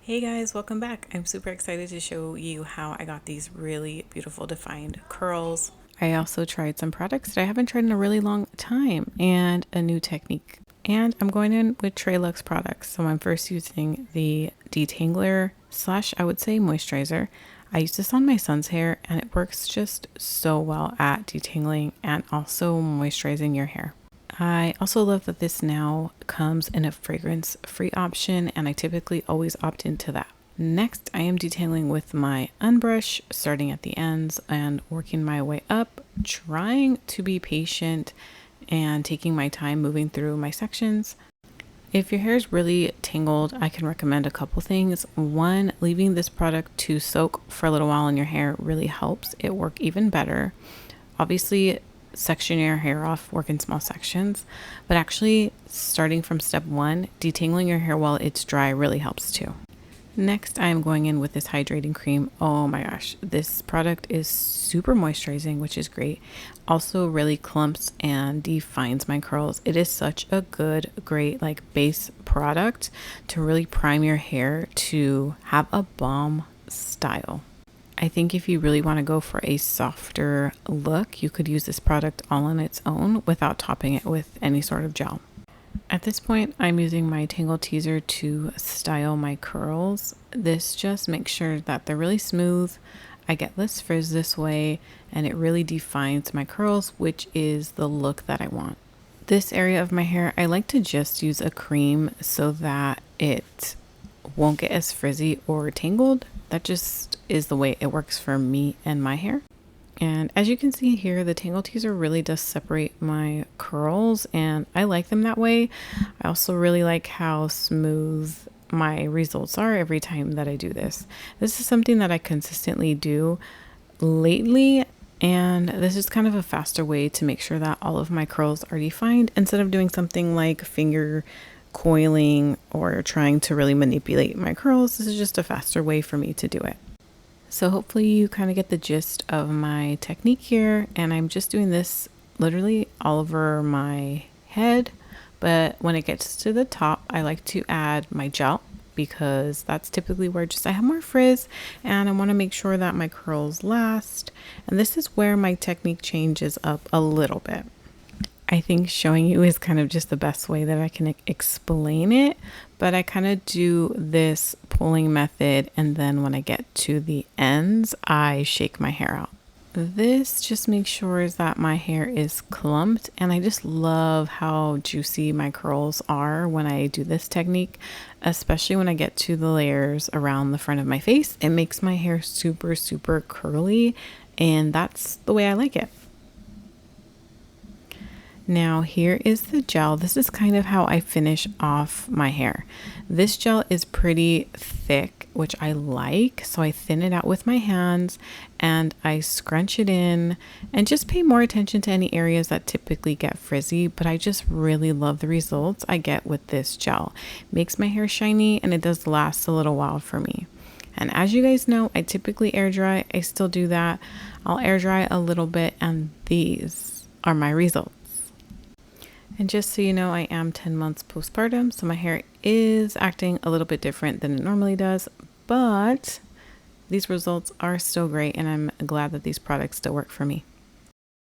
Hey guys, welcome back. I'm super excited to show you how I got these really beautiful defined curls. I also tried some products that I haven't tried in a really long time and a new technique. And I'm going in with TreLuxe products. So I'm first using the detangler slash, I would say, moisturizer. I use this on my son's hair and it works just so well at detangling and also moisturizing your hair. I also love that this now comes in a fragrance-free option, and I typically always opt into that. Next, I am detailing with my unbrush, starting at the ends and working my way up, trying to be patient and taking my time moving through my sections. If your hair is really tangled, I can recommend a couple things. One, leaving this product to soak for a little while in your hair really helps it work even better. Obviously, section your hair off, work in small sections, but actually starting from step one, detangling your hair while it's dry really helps too. Next, I am going in with this hydrating cream. Oh my gosh, this product is super moisturizing, which is great. Also really clumps and defines my curls. It is such a good, great like base product to really prime your hair to have a bomb style. I think if you really want to go for a softer look, you could use this product all on its own without topping it with any sort of gel. At this point, I'm using my Tangle Teaser to style my curls. This just makes sure that they're really smooth. I get less frizz this way, and it really defines my curls, which is the look that I want. This area of my hair, I like to just use a cream so that it won't get as frizzy or tangled. That just is the way it works for me and my hair. And as you can see here, the Tangle Teaser really does separate my curls, and I like them that way. I also really like how smooth my results are every time that I do this. This is something that I consistently do lately, and this is kind of a faster way to make sure that all of my curls are defined instead of doing something like finger coiling or trying to really manipulate my curls. This is just a faster way for me to do it. So hopefully you kind of get the gist of my technique here, and I'm just doing this literally all over my head, but when it gets to the top, I like to add my gel because that's typically where just I have more frizz and I want to make sure that my curls last, and this is where my technique changes up a little bit. I think showing you is kind of just the best way that I can explain it, but I kind of do this pulling method, and then when I get to the ends, I shake my hair out. This just makes sure that my hair is clumped, and I just love how juicy my curls are when I do this technique, especially when I get to the layers around the front of my face. It makes my hair super, super curly, and that's the way I like it. Now here is the gel. This is kind of how I finish off my hair. This gel is pretty thick, which I like, so I thin it out with my hands and I scrunch it in and just pay more attention to any areas that typically get frizzy, but I just really love the results I get with this gel. It makes my hair shiny and it does last a little while for me. And as you guys know, I typically air dry. I still do that. I'll air dry a little bit, and these are my results. And just so you know, I am 10 months postpartum, so my hair is acting a little bit different than it normally does, but these results are still great, and I'm glad that these products still work for me.